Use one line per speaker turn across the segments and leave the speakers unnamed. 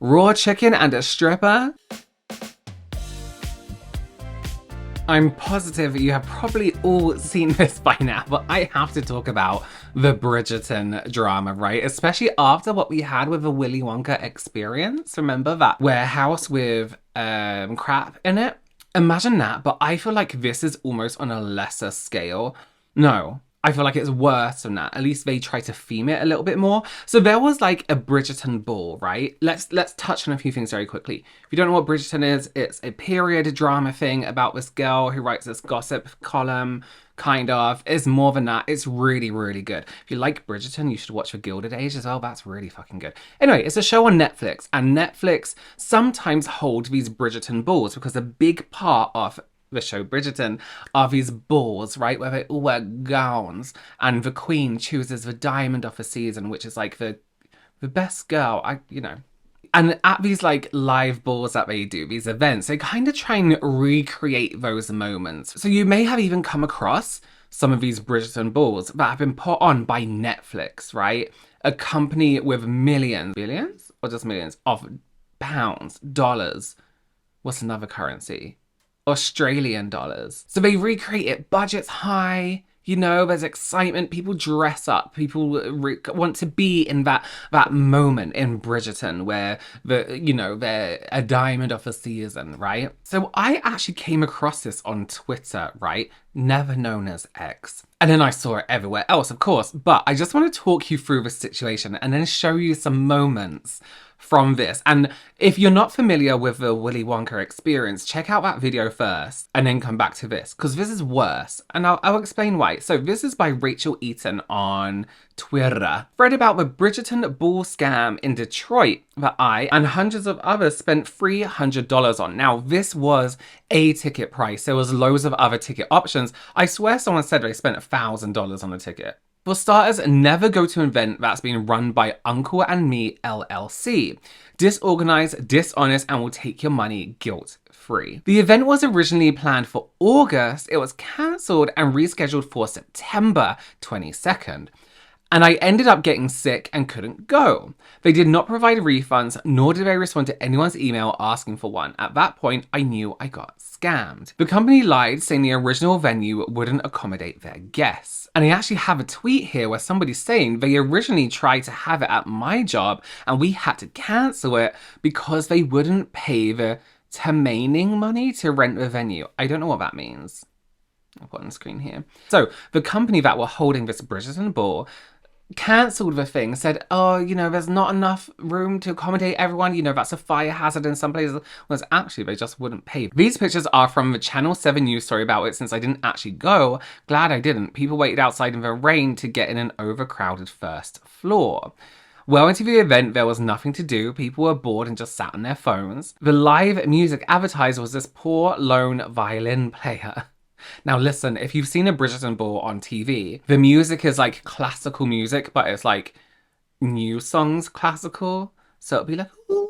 Raw chicken and a stripper? I'm positive you have probably all seen this by now, but I have to talk about the Bridgerton drama, right? Especially after what we had with the Willy Wonka experience. Remember that warehouse with crap in it? Imagine that, but I feel like this is almost on a lesser scale. No, I feel like it's worse than that. At least they try to theme it a little bit more. So there was like a Bridgerton Ball, right? Let's touch on a few things very quickly. If you don't know what Bridgerton is, it's a period drama thing about this girl who writes this gossip column, kind of. It's more than that. It's really, really good. If you like Bridgerton, you should watch The Gilded Age as well. That's really fucking good. Anyway, it's a show on Netflix, and Netflix sometimes hold these Bridgerton balls because a big part of the show Bridgerton are these balls, right, where they all wear gowns, and the queen chooses the diamond of the season, which is like the best girl, And at these like live balls that they do, these events, they kind of try and recreate those moments. So you may have even come across some of these Bridgerton balls that have been put on by Netflix, right? A company with billions, or just millions of pounds, dollars. What's another currency? Australian dollars. So they recreate it, budget's high, there's excitement, people dress up, people want to be in that moment in Bridgerton where they're a diamond of a season, right? So I actually came across this on Twitter, right? Never known as X. And then I saw it everywhere else, of course, but I just want to talk you through the situation and then show you some moments from this. And if you're not familiar with the Willy Wonka experience, check out that video first and then come back to this, because this is worse. And I'll explain why. So this is by Rachel Eaton on Twitter. Read about the Bridgerton Ball scam in Detroit that I and hundreds of others spent $300 on. Now, this was a ticket price. There was loads of other ticket options. I swear someone said they spent $1,000 on a ticket. For starters, never go to an event that's being run by Uncle and Me LLC. Disorganized, dishonest, and will take your money guilt-free. The event was originally planned for August. It was cancelled and rescheduled for September 22nd. And I ended up getting sick and couldn't go. They did not provide refunds, nor did they respond to anyone's email asking for one. At that point, I knew I got scammed. The company lied, saying the original venue wouldn't accommodate their guests. And I actually have a tweet here where somebody's saying they originally tried to have it at my job and we had to cancel it because they wouldn't pay the remaining money to rent the venue. I don't know what that means. I'll put on the screen here. So the company that were holding this Bridgerton Ball cancelled the thing, said, there's not enough room to accommodate everyone, that's a fire hazard in some places. Was actually, they just wouldn't pay. These pictures are from the Channel 7 news story about it, since I didn't actually go. Glad I didn't. People waited outside in the rain to get in an overcrowded first floor. Well into the event, there was nothing to do. People were bored and just sat on their phones. The live music advertiser was this poor lone violin player. Now listen, if you've seen a Bridgerton Ball on TV, the music is like classical music, but it's like new songs classical. So it'll be like, ooh,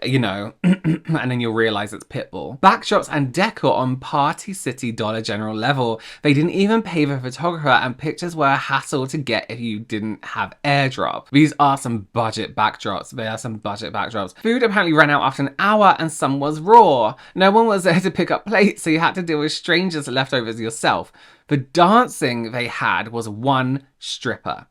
and then you'll realize it's Pitbull. Backdrops and decor on Party City Dollar General level. They didn't even pay the photographer, and pictures were a hassle to get if you didn't have airdrop. These are some budget backdrops. They are some budget backdrops. Food apparently ran out after an hour and some was raw. No one was there to pick up plates, so you had to deal with strangers' leftovers yourself. The dancing they had was one stripper.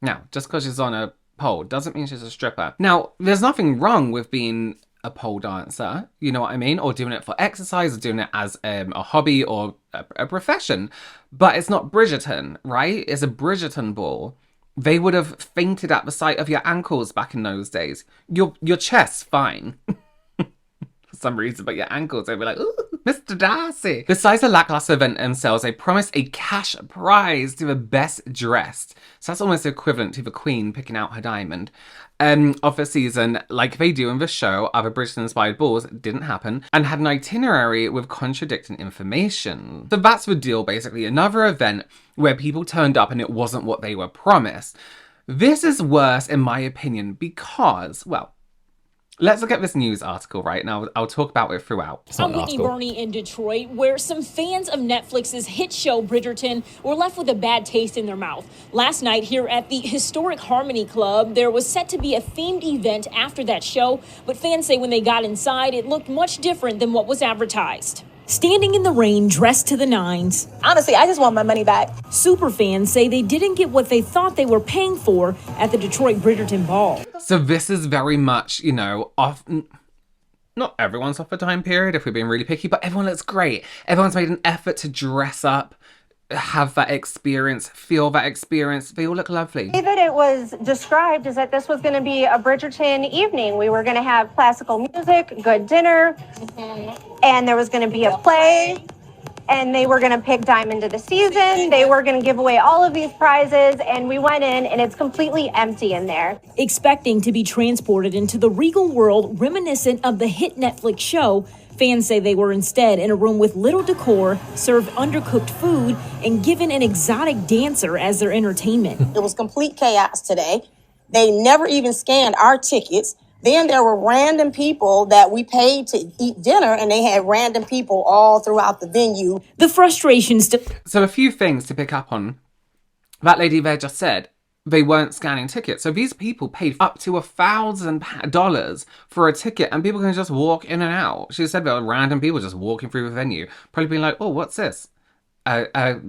Now, just because she's on a pole doesn't mean she's a stripper. Now, there's nothing wrong with being a pole dancer, you know what I mean? Or doing it for exercise, or doing it as a hobby or a profession. But it's not Bridgerton, right? It's a Bridgerton Ball. They would have fainted at the sight of your ankles back in those days. Your chest's fine. For some reason, but your ankles, they'd be like, ooh, Mr. Darcy. Besides the lackluster event themselves, they promised a cash prize to the best dressed. So that's almost equivalent to the queen picking out her diamond of the season, like they do in the show. Other Bridgerton-inspired balls didn't happen, and had an itinerary with contradicting information. So that's the deal, basically. Another event where people turned up and it wasn't what they were promised. This is worse, in my opinion, because, well, Let's look at this news article right now. I'll talk about it throughout.
I'm Whitney Burney in Detroit, where some fans of Netflix's hit show Bridgerton were left with a bad taste in their mouth. Last night here at the historic Harmony Club, there was set to be a themed event after that show, but fans say when they got inside, it looked much different than what was advertised. Standing in the rain, dressed to the nines.
Honestly, I just want my money back.
Superfans say they didn't get what they thought they were paying for at the Detroit Bridgerton Ball.
So this is very much, you know, not everyone's off a time period if we're being really picky, but everyone looks great. Everyone's made an effort to dress up, have that experience, feel that experience. They all look lovely.
The way that it was described is that this was going to be a Bridgerton evening. We were going to have classical music, good dinner, and there was going to be a play, and they were going to pick Diamond of the Season. They were going to give away all of these prizes, and we went in, and it's completely empty in there.
Expecting to be transported into the regal world reminiscent of the hit Netflix show, fans say they were instead in a room with little decor, served undercooked food, and given an exotic dancer as their entertainment.
It was complete chaos today. They never even scanned our tickets. Then there were random people that we paid to eat dinner, and they had random people all throughout the venue.
The frustrations.
So a few things to pick up on. That lady there just said they weren't scanning tickets. So these people paid up to $1,000 for a ticket, and people can just walk in and out. She said there were random people just walking through the venue, probably being like, oh, what's this? A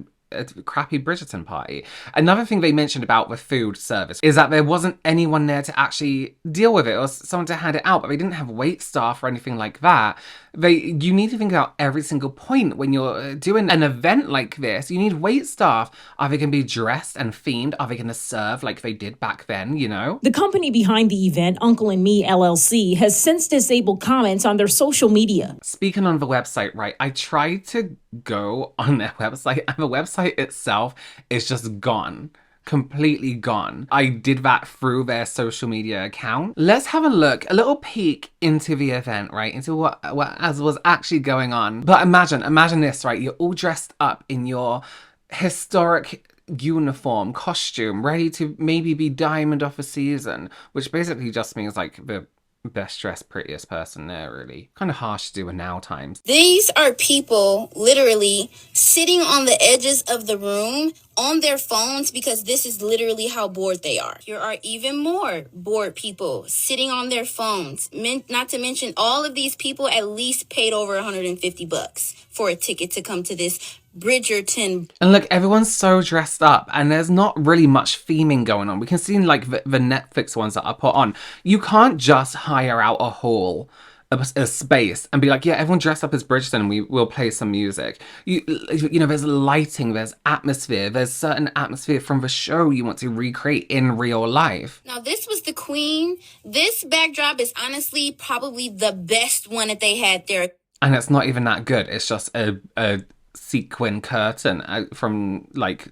crappy Bridgerton party. Another thing they mentioned about the food service is that there wasn't anyone there to actually deal with it or someone to hand it out, but they didn't have wait staff or anything like that. You need to think about every single point when you're doing an event like this. You need wait staff. Are they going to be dressed and themed? Are they going to serve like they did back then, you know?
The company behind the event, Uncle and Me LLC, has since disabled comments on their social media.
Speaking on the website, right, I tried to go on their website, and the website itself is just gone. Completely gone. I did that through their social media account. Let's have a look, a little peek into the event, right? Into what as was actually going on. But imagine this, right? You're all dressed up in your historic uniform, costume, ready to maybe be Diamond of the Season, which basically just means like the best dressed, prettiest person there, really. Kind of harsh to do in now times.
These are people literally sitting on the edges of the room on their phones because this is literally how bored they are. There are even more bored people sitting on their phones. Not to mention all of these people at least paid over $150 for a ticket to come to this Bridgerton.
And look, everyone's so dressed up and there's not really much theming going on. We can see like the Netflix ones that are put on. You can't just hire out a hall, a space, and be like, yeah, everyone dressed up as Bridgerton and we'll play some music. You know, there's lighting, there's atmosphere, there's certain atmosphere from the show you want to recreate in real life.
Now, this was the Queen. This backdrop is honestly probably the best one that they had there.
And it's not even that good. It's just a sequin curtain from like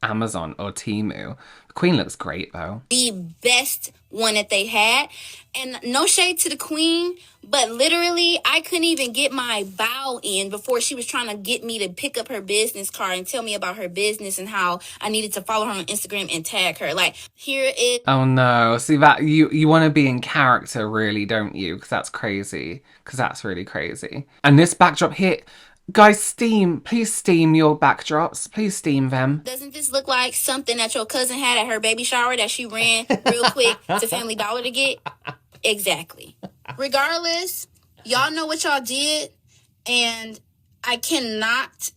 Amazon or Temu. The Queen looks great though.
The best one that they had. And no shade to the Queen, but literally I couldn't even get my bow in before she was trying to get me to pick up her business card and tell me about her business and how I needed to follow her on Instagram and tag her. Like, here is...
Oh no, see that, you want to be in character really, don't you? Because that's crazy. Because that's really crazy. And this backdrop here, guys, please steam your backdrops. Please steam them.
Doesn't this look like something that your cousin had at her baby shower that she ran real quick to Family Dollar to get? Exactly. Regardless, y'all know what y'all did, and I cannot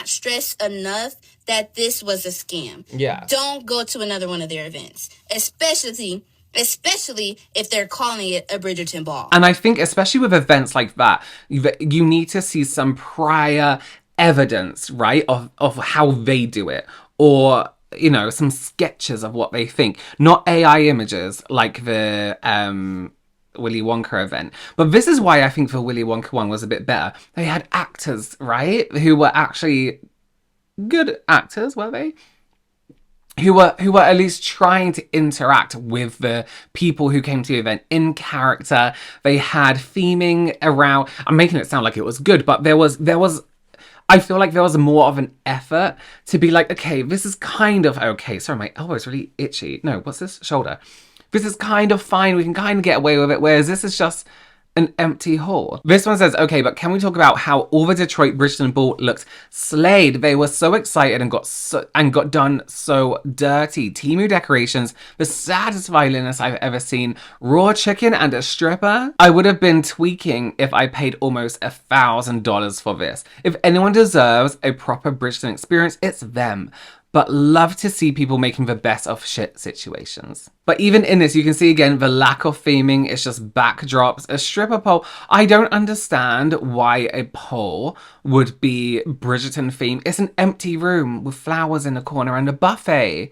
stress enough that this was a scam.
Yeah.
Don't go to another one of their events, especially if they're calling it a Bridgerton Ball.
And I think especially with events like that, you need to see some prior evidence, right, of how they do it, or, you know, some sketches of what they think, not AI images like the Willy Wonka event. But this is why I think the Willy Wonka one was a bit better. They had actors, right, who were actually good actors, were they? Who were at least trying to interact with the people who came to the event in character. They had theming around. I'm making it sound like it was good, but there was I feel like there was more of an effort to be like, okay, this is kind of okay. Sorry, my elbow is really itchy. No, what's this? Shoulder. This is kind of fine. We can kind of get away with it. Whereas this is just an empty hall. This one says, okay, but can we talk about how all the Detroit Bridgerton Ball looked slayed? They were so excited and got done so dirty. Temu decorations, the saddest violinist I've ever seen. Raw chicken and a stripper. I would have been tweaking if I paid almost $1,000 for this. If anyone deserves a proper Bridgerton experience, it's them. But love to see people making the best of shit situations. But even in this, you can see again the lack of theming. It's just backdrops, a stripper pole. I don't understand why a pole would be Bridgerton themed. It's an empty room with flowers in the corner and a buffet.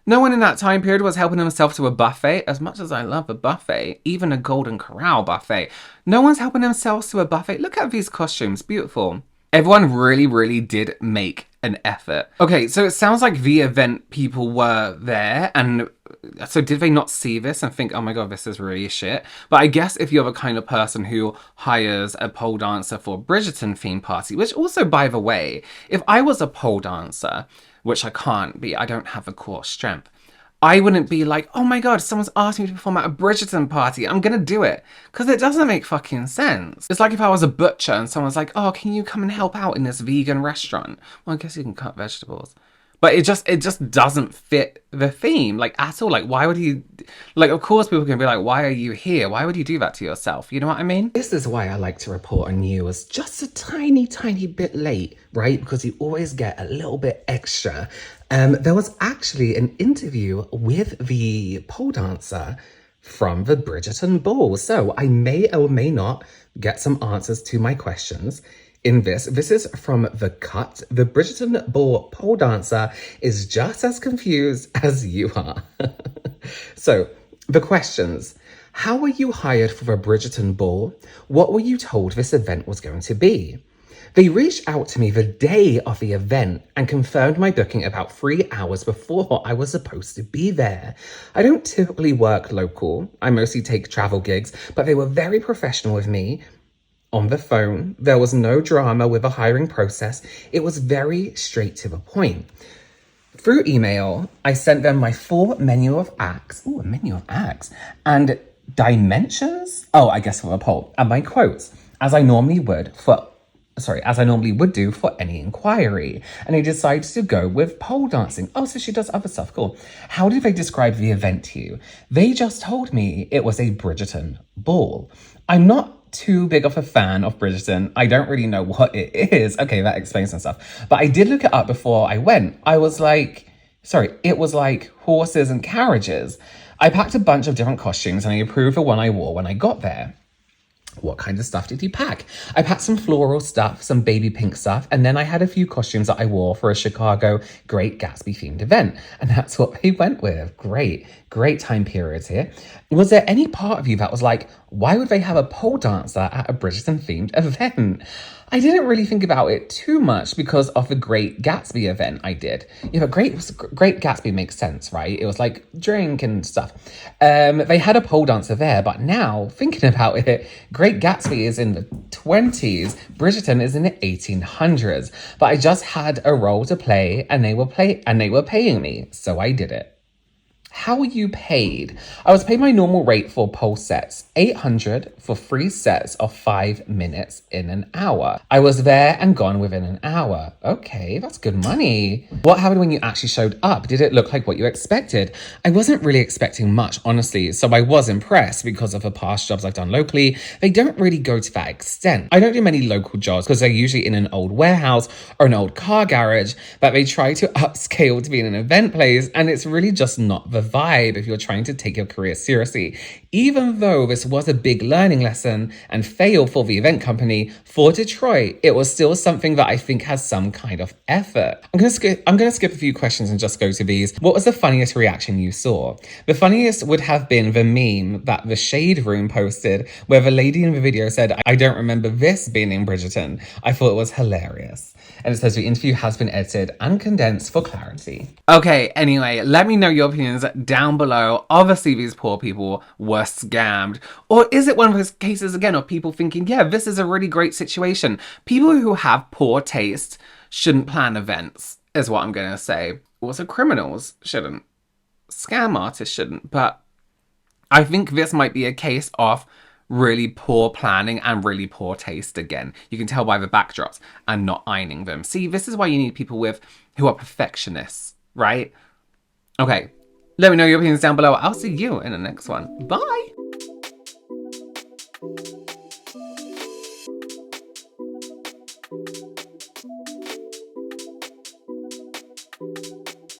No one in that time period was helping himself to a buffet. As much as I love a buffet, even a Golden Corral buffet, no one's helping themselves to a buffet. Look at these costumes, beautiful. Everyone really did make an effort. Okay, so it sounds like the event people were there, and so did they not see this and think, oh my god, this is really shit? But I guess if you're the kind of person who hires a pole dancer for a Bridgerton theme party, which also, by the way, if I was a pole dancer, which I can't be, I don't have the core strength, I wouldn't be like, oh my god, someone's asked me to perform at a Bridgerton party, I'm gonna do it. Because it doesn't make fucking sense. It's like if I was a butcher and someone's like, oh, can you come and help out in this vegan restaurant? Well, I guess you can cut vegetables. But it just doesn't fit the theme, like, at all. Like, why would you... Like, of course people can be like, why are you here? Why would you do that to yourself? You know what I mean? This is why I like to report on you as just a tiny bit late, right? Because you always get a little bit extra. There was actually an interview with the pole dancer from the Bridgerton Ball. So I may or may not get some answers to my questions in this. This is from The Cut. The Bridgerton Ball pole dancer is just as confused as you are. So, the questions. How were you hired for the Bridgerton Ball? What were you told this event was going to be? They reached out to me the day of the event and confirmed my booking about 3 hours before I was supposed to be there. I don't typically work local. I mostly take travel gigs, but they were very professional with me. On the phone, there was no drama with the hiring process. It was very straight to the point. Through email, I sent them my full menu of acts. Ooh, a menu of acts. And dimensions? Oh, I guess for a poll. And my quotes, as I normally would do for any inquiry. And they decided to go with pole dancing. Oh, so she does other stuff. Cool. How did they describe the event to you? They just told me it was a Bridgerton Ball. I'm not too big of a fan of Bridgerton. I don't really know what it is. Okay, that explains some stuff. But I did look it up before I went. It was like horses and carriages. I packed a bunch of different costumes and I approved the one I wore when I got there. What kind of stuff did you pack? I packed some floral stuff, some baby pink stuff, and then I had a few costumes that I wore for a Chicago Great Gatsby themed event. And that's what they went with. Great time periods here. Was there any part of you that was like, why would they have a pole dancer at a Bridgerton themed event? I didn't really think about it too much because of the Great Gatsby event I did. Yeah, but Great Gatsby makes sense, right? It was like drink and stuff. They had a pole dancer there, but now thinking about it, Great Gatsby is in the 20s, Bridgerton is in the 1800s. But I just had a role to play, and they were paying me, so I did it. How were you paid? I was paid my normal rate for pole sets, $800 for 3 sets of 5 minutes in an hour. I was there and gone within an hour. Okay, that's good money. What happened when you actually showed up? Did it look like what you expected? I wasn't really expecting much, honestly, so I was impressed because of the past jobs I've done locally. They don't really go to that extent. I don't do many local jobs because they're usually in an old warehouse or an old car garage, but they try to upscale to be in an event place, and it's really just not the vibe if you're trying to take your career seriously. Even though this was a big learning lesson and fail for the event company, for Detroit, it was still something that I think has some kind of effort. I'm gonna skip a few questions and just go to these. What was the funniest reaction you saw? The funniest would have been the meme that the Shade Room posted, where the lady in the video said, I don't remember this being in Bridgerton. I thought it was hilarious. And it says the interview has been edited and condensed for clarity. Okay, anyway, let me know your opinions down below. Obviously, these poor people were scammed. Or is it one of those cases, again, of people thinking, yeah, this is a really great situation? People who have poor taste shouldn't plan events, is what I'm going to say. Also, criminals shouldn't. Scam artists shouldn't. But I think this might be a case of really poor planning and really poor taste again. You can tell by the backdrops and not ironing them. See, this is why you need people who are perfectionists, right? Okay, let me know your opinions down below. I'll see you in the next one. Bye!